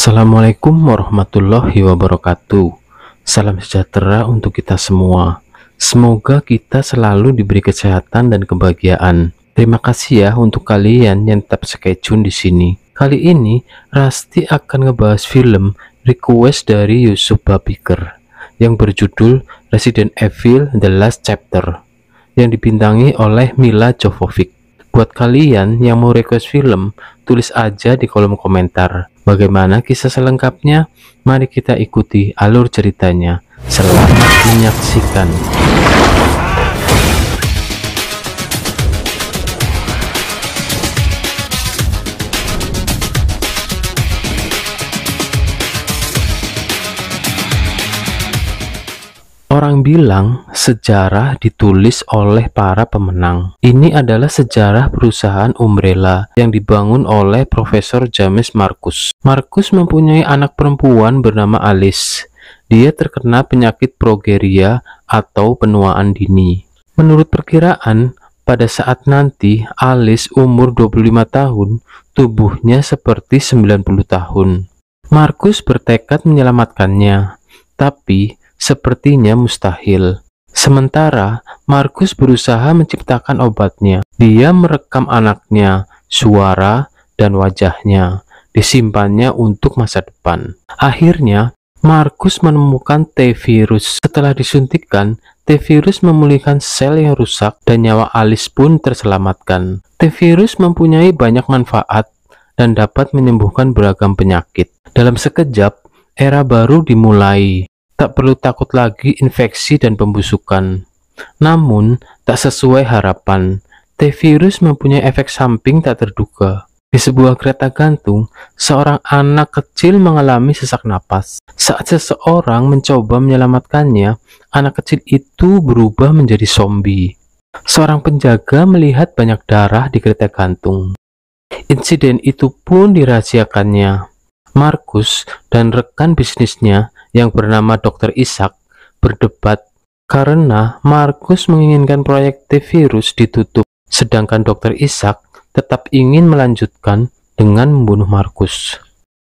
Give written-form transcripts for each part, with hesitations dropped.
Assalamualaikum warahmatullahi wabarakatuh. Salam sejahtera untuk kita semua. Semoga kita selalu diberi kesehatan dan kebahagiaan. Terima kasih ya untuk kalian yang tetap stay tune di sini. Kali ini Rasti akan ngebahas film request dari Yusuf Babiker yang berjudul Resident Evil The Last Chapter yang dibintangi oleh Milla Jovovich. Buat kalian yang mau request film, tulis aja di kolom komentar. Bagaimana kisah selengkapnya? Mari kita ikuti alur ceritanya. Selamat menyaksikan. Orang bilang sejarah ditulis oleh para pemenang. Ini adalah sejarah perusahaan Umbrella yang dibangun oleh Profesor James Marcus. Marcus mempunyai anak perempuan bernama Alice. Dia terkena penyakit progeria atau penuaan dini. Menurut perkiraan, pada saat nanti Alice umur 25 tahun, tubuhnya seperti 90 tahun. Marcus bertekad menyelamatkannya, tapi sepertinya mustahil. Sementara Marcus berusaha menciptakan obatnya. Dia merekam anaknya, suara, dan wajahnya. Disimpannya untuk masa depan. Akhirnya, Marcus menemukan T-virus. Setelah disuntikkan, T-virus memulihkan sel yang rusak dan nyawa Alice pun terselamatkan. T-virus mempunyai banyak manfaat dan dapat menyembuhkan beragam penyakit. Dalam sekejap, era baru dimulai. Tak perlu takut lagi infeksi dan pembusukan. Namun, tak sesuai harapan. T-virus mempunyai efek samping tak terduga. Di sebuah kereta gantung, seorang anak kecil mengalami sesak napas. Saat seseorang mencoba menyelamatkannya, anak kecil itu berubah menjadi zombie. Seorang penjaga melihat banyak darah di kereta gantung. Insiden itu pun dirahasiakannya. Marcus dan rekan bisnisnya yang bernama Dr. Isaac berdebat karena Marcus menginginkan proyek T-virus ditutup, sedangkan Dr. Isaac tetap ingin melanjutkan dengan membunuh Marcus.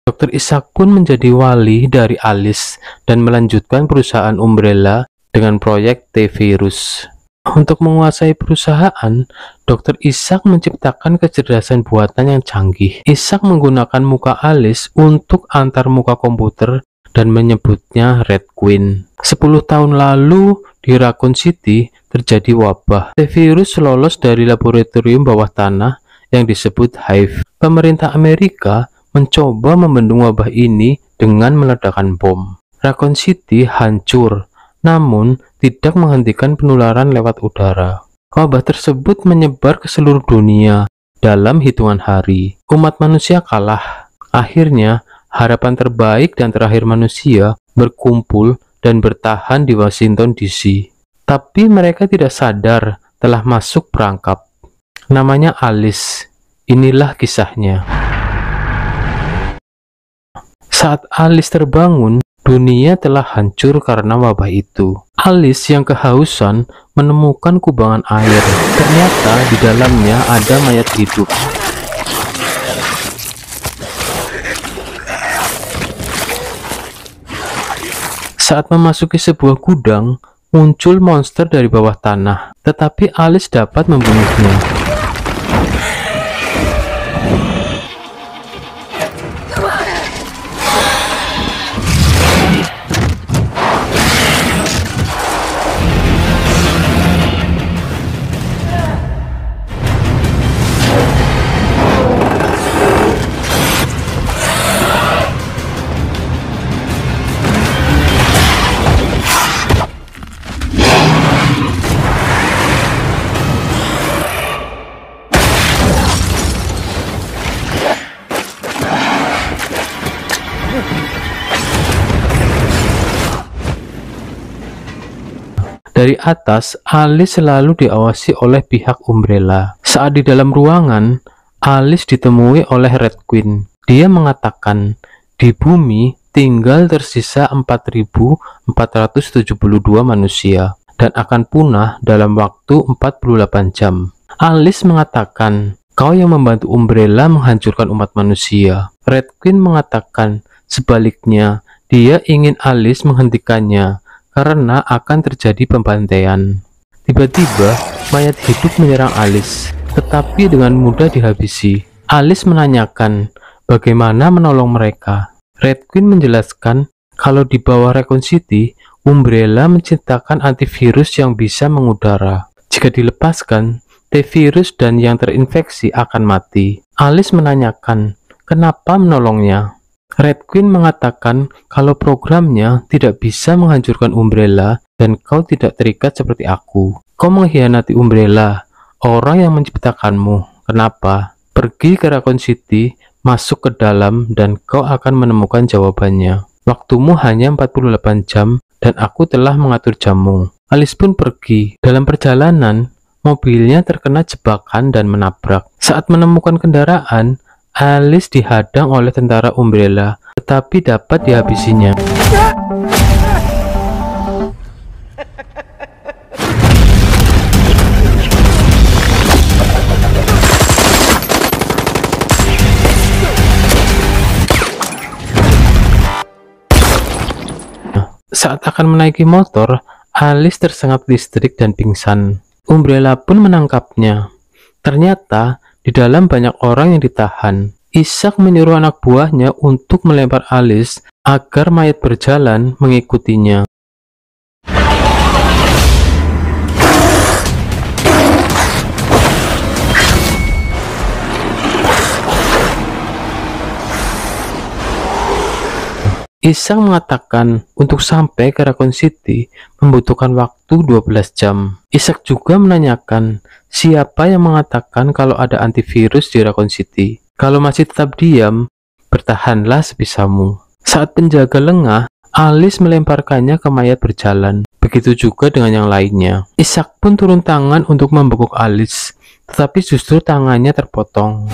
Dr. Isaac pun menjadi wali dari Alice dan melanjutkan perusahaan Umbrella dengan proyek T-virus. Untuk menguasai perusahaan, Dr. Isaac menciptakan kecerdasan buatan yang canggih. Isaac menggunakan muka Alice untuk antar muka komputer dan menyebutnya Red Queen. 10 tahun lalu di Raccoon City terjadi wabah. T-virus lolos dari laboratorium bawah tanah yang disebut Hive. Pemerintah Amerika mencoba membendung wabah ini dengan meledakkan bom. Raccoon City hancur, namun tidak menghentikan penularan lewat udara. Wabah tersebut menyebar ke seluruh dunia dalam hitungan hari. Umat manusia kalah. Akhirnya, harapan terbaik dan terakhir manusia berkumpul dan bertahan di Washington DC. Tapi mereka tidak sadar telah masuk perangkap. Namanya Alice. Inilah kisahnya. Saat Alice terbangun, dunia telah hancur karena wabah itu. Alice yang kehausan menemukan kubangan air. Ternyata di dalamnya ada mayat hidup. Saat memasuki sebuah gudang, muncul monster dari bawah tanah, tetapi Alice dapat membunuhnya. Dari atas, Alice selalu diawasi oleh pihak Umbrella. Saat di dalam ruangan, Alice ditemui oleh Red Queen. Dia mengatakan, di bumi tinggal tersisa 4.472 manusia dan akan punah dalam waktu 48 jam. Alice mengatakan, kau yang membantu Umbrella menghancurkan umat manusia. Red Queen mengatakan, Sebaliknya, dia ingin Alice menghentikannya karena akan terjadi pembantaian. Tiba-tiba, mayat hidup menyerang Alice, tetapi dengan mudah dihabisi. Alice menanyakan bagaimana menolong mereka. Red Queen menjelaskan kalau di bawah Raccoon City, Umbrella menciptakan antivirus yang bisa mengudara. Jika dilepaskan, T-virus dan yang terinfeksi akan mati. Alice menanyakan kenapa menolongnya. Red Queen mengatakan kalau programnya tidak bisa menghancurkan Umbrella dan kau tidak terikat seperti aku. Kau mengkhianati Umbrella, orang yang menciptakanmu. Kenapa? Pergi ke Raccoon City, masuk ke dalam, dan kau akan menemukan jawabannya. Waktumu hanya 48 jam, dan aku telah mengatur jammu. Alice pun pergi. Dalam perjalanan, mobilnya terkena jebakan dan menabrak. Saat menemukan kendaraan, Alice dihadang oleh tentara Umbrella, tetapi dapat dihabisinya. Saat akan menaiki motor, Alice tersengat listrik dan pingsan. Umbrella pun menangkapnya. Ternyata, di dalam banyak orang yang ditahan. Isaac menyuruh anak buahnya untuk melempar Alice agar mayat berjalan mengikutinya. Isaac mengatakan untuk sampai ke Raccoon City membutuhkan waktu 12 jam. Isaac juga menanyakan siapa yang mengatakan kalau ada antivirus di Raccoon City. Kalau masih tetap diam, bertahanlah sebisamu. Saat penjaga lengah, Alice melemparkannya ke mayat berjalan. Begitu juga dengan yang lainnya. Isaac pun turun tangan untuk membekuk Alice, tetapi justru tangannya terpotong.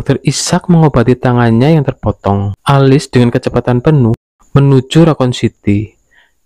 Dr. Isaac mengobati tangannya yang terpotong. Alice dengan kecepatan penuh menuju Raccoon City,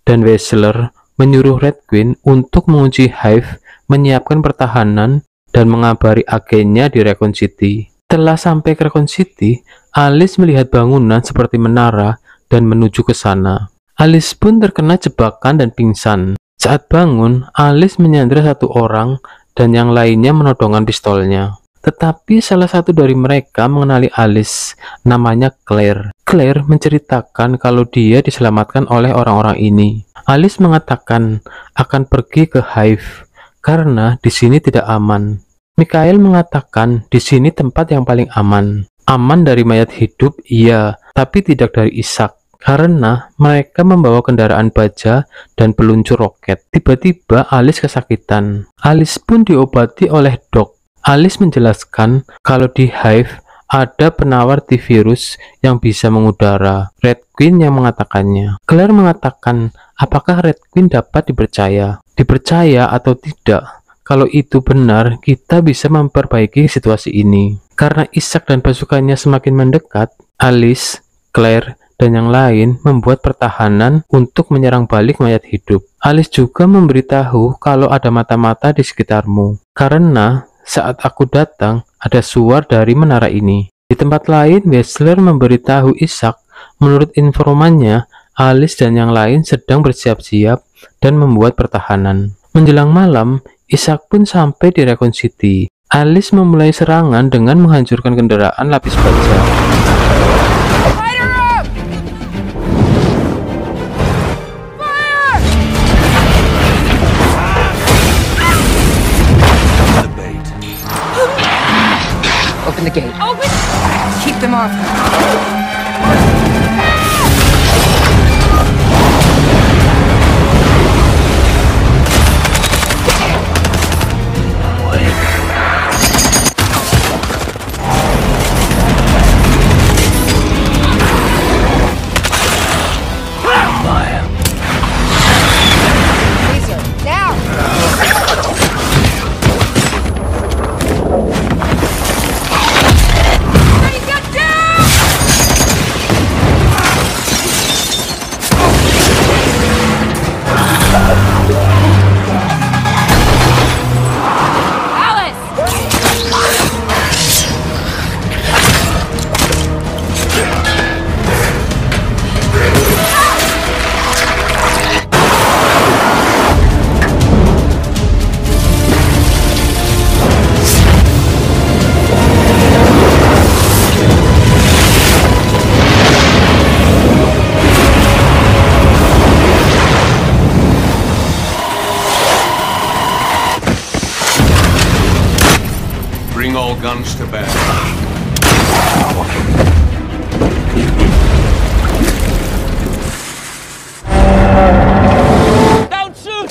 dan Weseler menyuruh Red Queen untuk mengunci Hive, menyiapkan pertahanan, dan mengabari agennya di Raccoon City. Setelah sampai ke Raccoon City, Alice melihat bangunan seperti menara dan menuju ke sana. Alice pun terkena jebakan dan pingsan. Saat bangun, Alice menyandra satu orang dan yang lainnya menodongkan pistolnya. Tetapi salah satu dari mereka mengenali Alice, namanya Claire. Claire menceritakan kalau dia diselamatkan oleh orang-orang ini. Alice mengatakan akan pergi ke Hive karena di sini tidak aman. Michael mengatakan di sini tempat yang paling aman. Aman dari mayat hidup, iya, tapi tidak dari Isaac. Karena mereka membawa kendaraan baja dan peluncur roket. Tiba-tiba Alice kesakitan. Alice pun diobati oleh Doc. Alice menjelaskan kalau di Hive ada penawar T-virus yang bisa mengudara. Red Queen yang mengatakannya. Claire mengatakan apakah Red Queen dapat dipercaya? Dipercaya atau tidak? Kalau itu benar, kita bisa memperbaiki situasi ini. Karena Isaac dan pasukannya semakin mendekat, Alice, Claire, dan yang lain membuat pertahanan untuk menyerang balik mayat hidup. Alice juga memberitahu kalau ada mata-mata di sekitarmu. Karena saat aku datang, ada suar dari menara ini. Di tempat lain, Weseler memberitahu Isaac, menurut informannya, Alice dan yang lain sedang bersiap-siap dan membuat pertahanan. Menjelang malam, Isaac pun sampai di Raccoon City. Alice memulai serangan dengan menghancurkan kendaraan lapis baja. open the gate. Open! Keep them off. Bring all guns to bear. Don't shoot!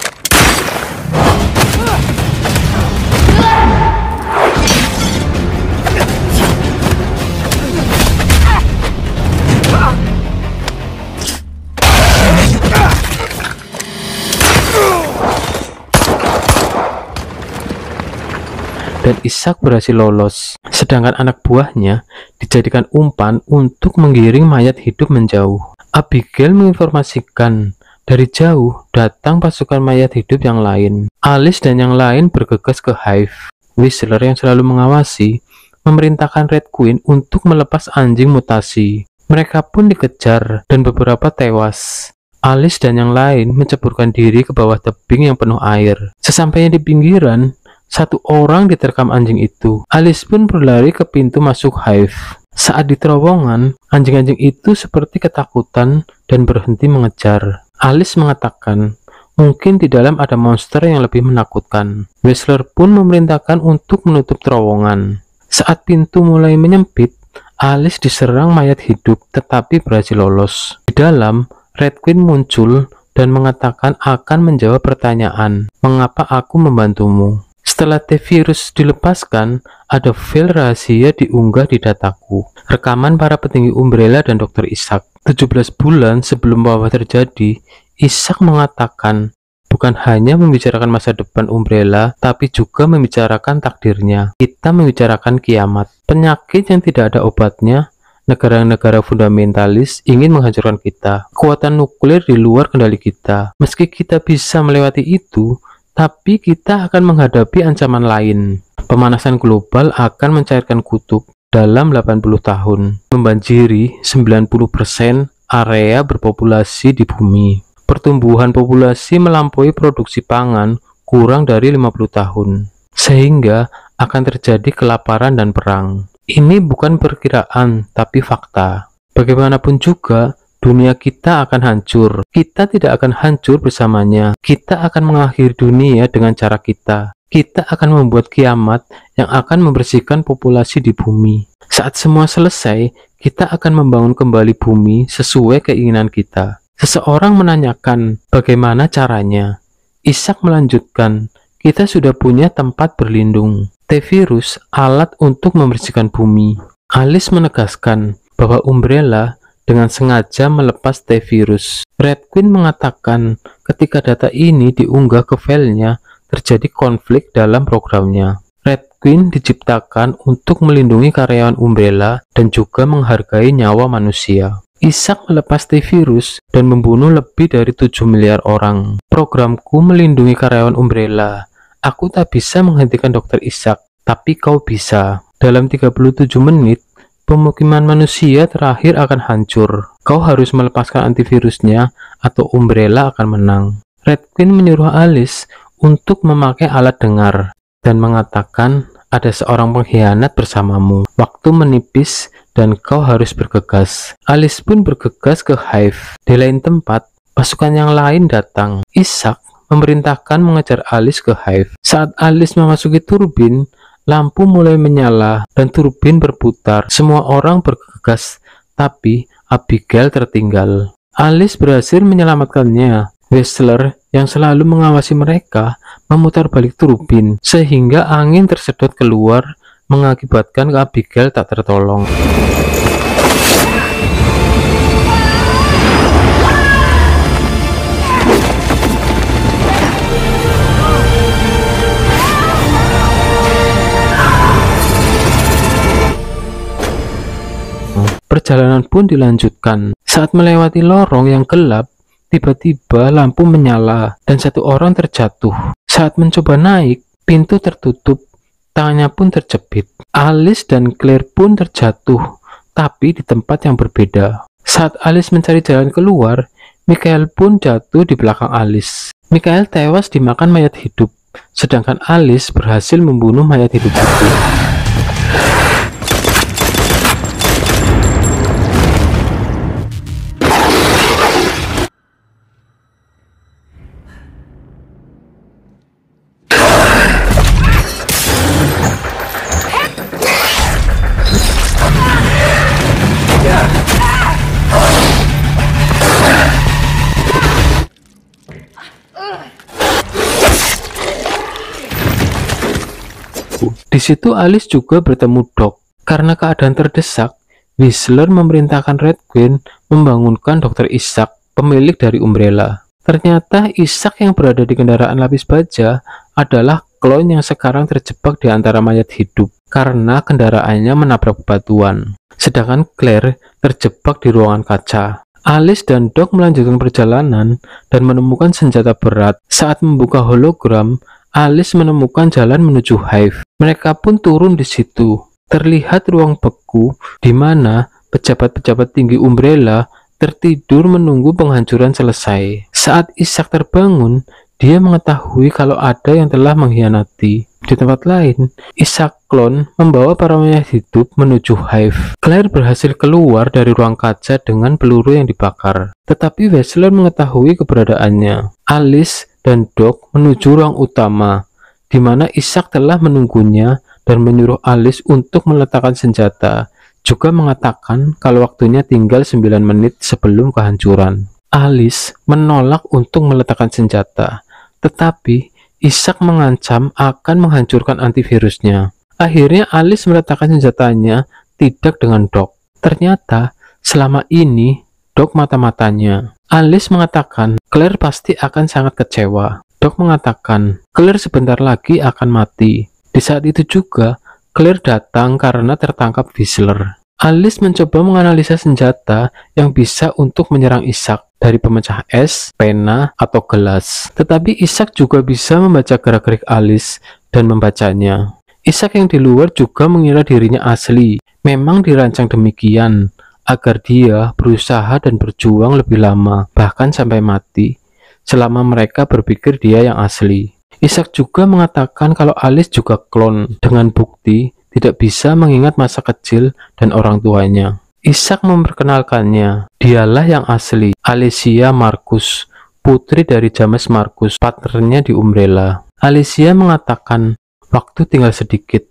Dan Ishak berhasil lolos, sedangkan anak buahnya dijadikan umpan untuk menggiring mayat hidup menjauh. Abigail menginformasikan dari jauh datang pasukan mayat hidup yang lain. Alice dan yang lain bergegas ke Hive. Whistler yang selalu mengawasi memerintahkan Red Queen untuk melepas anjing mutasi. Mereka pun dikejar dan beberapa tewas. Alice dan yang lain menceburkan diri ke bawah tebing yang penuh air. Sesampainya di pinggiran, satu orang diterkam anjing itu. Alice pun berlari ke pintu masuk Hive. Saat di terowongan, anjing-anjing itu seperti ketakutan dan berhenti mengejar. Alice mengatakan, mungkin di dalam ada monster yang lebih menakutkan. Whistler pun memerintahkan untuk menutup terowongan. Saat pintu mulai menyempit, Alice diserang mayat hidup tetapi berhasil lolos. Di dalam, Red Queen muncul dan mengatakan akan menjawab pertanyaan, mengapa aku membantumu? Setelah T-Virus dilepaskan, ada file rahasia diunggah di dataku. Rekaman para petinggi Umbrella dan Dr. Ishak. 17 bulan sebelum wabah terjadi, Ishak mengatakan bukan hanya membicarakan masa depan Umbrella, tapi juga membicarakan takdirnya. Kita membicarakan kiamat. Penyakit yang tidak ada obatnya, negara-negara fundamentalis ingin menghancurkan kita. Kekuatan nuklir di luar kendali kita. Meski kita bisa melewati itu, tapi kita akan menghadapi ancaman lain. Pemanasan global akan mencairkan kutub dalam 80 tahun, membanjiri 90% area berpopulasi di bumi. Pertumbuhan populasi melampaui produksi pangan kurang dari 50 tahun, sehingga akan terjadi kelaparan dan perang. Ini bukan perkiraan, tapi fakta. Bagaimanapun juga, dunia kita akan hancur. Kita tidak akan hancur bersamanya. Kita akan mengakhiri dunia dengan cara kita. Kita akan membuat kiamat yang akan membersihkan populasi di bumi. Saat semua selesai, kita akan membangun kembali bumi sesuai keinginan kita. Seseorang menanyakan, bagaimana caranya? Ishak melanjutkan, kita sudah punya tempat berlindung. T-Virus, alat untuk membersihkan bumi. Alice menegaskan bahwa Umbrella dengan sengaja melepas T-Virus. Red Queen mengatakan ketika data ini diunggah ke filenya, terjadi konflik dalam programnya. Red Queen diciptakan untuk melindungi karyawan Umbrella dan juga menghargai nyawa manusia. Ishak melepas T-Virus dan membunuh lebih dari 7 miliar orang. Programku melindungi karyawan Umbrella. Aku tak bisa menghentikan Dr. Ishak, tapi kau bisa. Dalam 37 menit, pemukiman manusia terakhir akan hancur. Kau harus melepaskan antivirusnya atau Umbrella akan menang. Red Queen menyuruh Alice untuk memakai alat dengar dan mengatakan ada seorang pengkhianat bersamamu. Waktu menipis dan kau harus bergegas. Alice pun bergegas ke Hive. Di lain tempat, pasukan yang lain datang. Ishak memerintahkan mengejar Alice ke Hive. Saat Alice memasuki turbin, lampu mulai menyala dan turbin berputar. Semua orang bergegas, tapi Abigail tertinggal. Alice berhasil menyelamatkannya. Whistler yang selalu mengawasi mereka memutar balik turbin sehingga angin tersedot keluar, mengakibatkan Abigail tak tertolong. Perjalanan pun dilanjutkan. Saat melewati lorong yang gelap, tiba-tiba lampu menyala dan satu orang terjatuh. Saat mencoba naik, pintu tertutup, tangannya pun terjepit. Alice dan Claire pun terjatuh, tapi di tempat yang berbeda. Saat Alice mencari jalan keluar, Michael pun jatuh di belakang Alice. Michael tewas dimakan mayat hidup, sedangkan Alice berhasil membunuh mayat hidup itu. Di situ Alice juga bertemu Doc. Karena keadaan terdesak, Whistler memerintahkan Red Queen membangunkan Dr. Isaac, pemilik dari Umbrella. Ternyata Isaac yang berada di kendaraan lapis baja adalah klon yang sekarang terjebak di antara mayat hidup karena kendaraannya menabrak bebatuan. Sedangkan Claire terjebak di ruangan kaca. Alice dan Doc melanjutkan perjalanan dan menemukan senjata berat. Saat membuka hologram, Alice menemukan jalan menuju Hive. Mereka pun turun di situ. Terlihat ruang beku di mana pejabat-pejabat tinggi Umbrella tertidur menunggu penghancuran selesai. Saat Isaac terbangun, dia mengetahui kalau ada yang telah mengkhianati. Di tempat lain, Isaac klon membawa para mayat hidup menuju Hive. Claire berhasil keluar dari ruang kaca dengan peluru yang dibakar. Tetapi Whistler mengetahui keberadaannya. Alice dan Doc menuju ruang utama, di mana Isaac telah menunggunya dan menyuruh Alice untuk meletakkan senjata, juga mengatakan kalau waktunya tinggal 9 menit sebelum kehancuran. Alice menolak untuk meletakkan senjata, tetapi Isaac mengancam akan menghancurkan antivirusnya. Akhirnya Alice meletakkan senjatanya tidak dengan Doc. Ternyata selama ini Doc mata-matanya. Alice mengatakan Claire pasti akan sangat kecewa. Doc mengatakan Claire sebentar lagi akan mati. Di saat itu juga Claire datang karena tertangkap Whistler. Alice mencoba menganalisa senjata yang bisa untuk menyerang Isaac dari pemecah es, pena, atau gelas. Tetapi Isaac juga bisa membaca gerak-gerik Alice dan membacanya. Isaac yang di luar juga mengira dirinya asli. Memang dirancang demikian agar dia berusaha dan berjuang lebih lama, bahkan sampai mati, selama mereka berpikir dia yang asli. Isaac juga mengatakan kalau Alice juga klon, dengan bukti tidak bisa mengingat masa kecil dan orang tuanya. Isaac memperkenalkannya, dialah yang asli, Alicia Marcus, putri dari James Marcus, partnernya di Umbrella. Alicia mengatakan, waktu tinggal sedikit,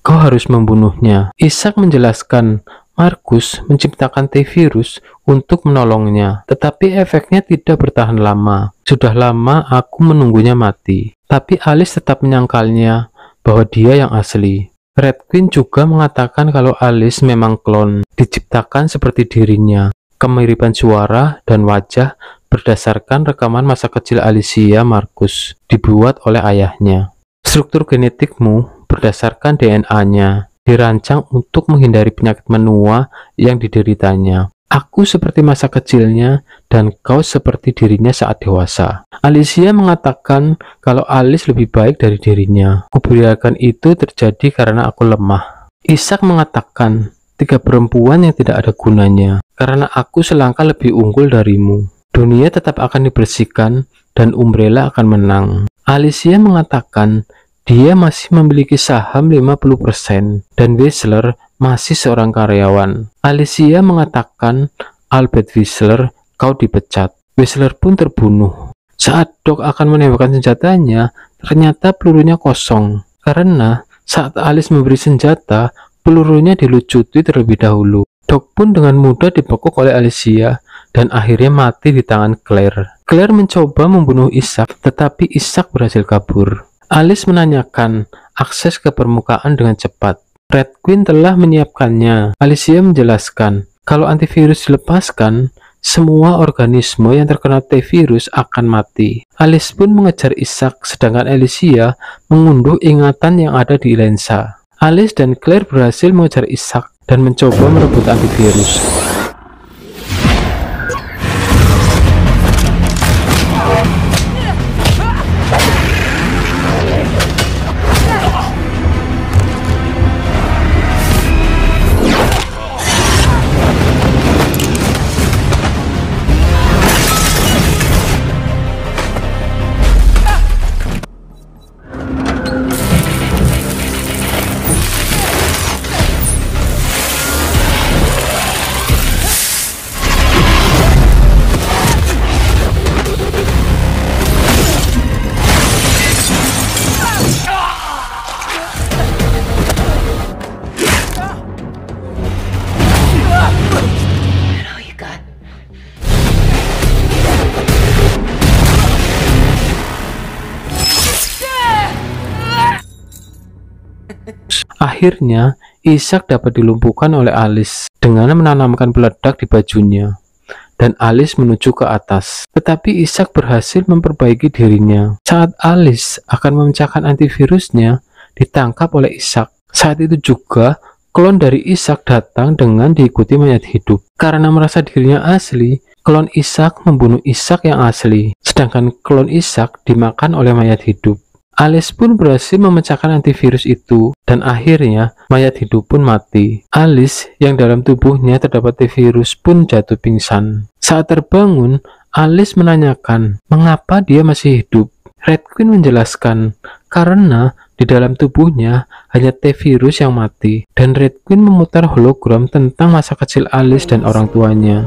kau harus membunuhnya. Isaac menjelaskan, Marcus menciptakan T-virus untuk menolongnya, tetapi efeknya tidak bertahan lama. Sudah lama aku menunggunya mati. Tapi Alice tetap menyangkalnya bahwa dia yang asli. Red Queen juga mengatakan kalau Alice memang klon, diciptakan seperti dirinya. Kemiripan suara dan wajah berdasarkan rekaman masa kecil Alicia Marcus, dibuat oleh ayahnya. Struktur genetikmu berdasarkan DNA-nya, dirancang untuk menghindari penyakit menua yang dideritanya. Aku seperti masa kecilnya dan kau seperti dirinya saat dewasa. Alicia mengatakan kalau Alice lebih baik dari dirinya. Kubiarkan itu terjadi karena aku lemah. Isaac mengatakan 3 perempuan yang tidak ada gunanya karena aku selangkah lebih unggul darimu. Dunia tetap akan dibersihkan dan Umbrella akan menang. Alicia mengatakan dia masih memiliki saham 50% dan Whistler masih seorang karyawan. Alicia mengatakan, Albert Whistler, kau dipecat. Whistler pun terbunuh. Saat Doc akan menembakkan senjatanya, ternyata pelurunya kosong. Karena Saat Alice memberi senjata, pelurunya dilucuti terlebih dahulu. Doc pun dengan mudah dibekuk oleh Alicia dan akhirnya mati di tangan Claire. Claire mencoba membunuh Isaac, tetapi Isaac berhasil kabur. Alice menanyakan akses ke permukaan dengan cepat. Red Queen telah menyiapkannya. Alicia menjelaskan, kalau antivirus dilepaskan, semua organisme yang terkena T-virus akan mati. Alice pun mengejar Isaac, sedangkan Alicia mengunduh ingatan yang ada di lensa. Alice dan Claire berhasil mengejar Isaac dan mencoba merebut antivirus. Akhirnya, Isaac dapat dilumpuhkan oleh Alice dengan menanamkan peledak di bajunya, dan Alice menuju ke atas. Tetapi Isaac berhasil memperbaiki dirinya. Saat Alice akan memecahkan antivirusnya, ditangkap oleh Isaac. Saat itu juga, klon dari Isaac datang dengan diikuti mayat hidup. Karena merasa dirinya asli, klon Isaac membunuh Isaac yang asli, sedangkan klon Isaac dimakan oleh mayat hidup. Alice pun berhasil memecahkan antivirus itu, dan akhirnya mayat hidup pun mati. Alice yang dalam tubuhnya terdapat T-virus pun jatuh pingsan. Saat terbangun, Alice menanyakan mengapa dia masih hidup. Red Queen menjelaskan, karena di dalam tubuhnya hanya T-virus yang mati, dan Red Queen memutar hologram tentang masa kecil Alice dan orang tuanya.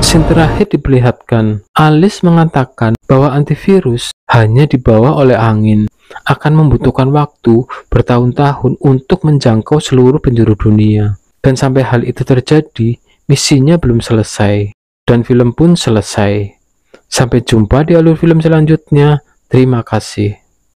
Scene terakhir diperlihatkan, Alice mengatakan bahwa antivirus hanya dibawa oleh angin, akan membutuhkan waktu bertahun-tahun untuk menjangkau seluruh penjuru dunia. Dan sampai hal itu terjadi, misinya belum selesai, dan film pun selesai. Sampai jumpa di alur film selanjutnya. Terima kasih.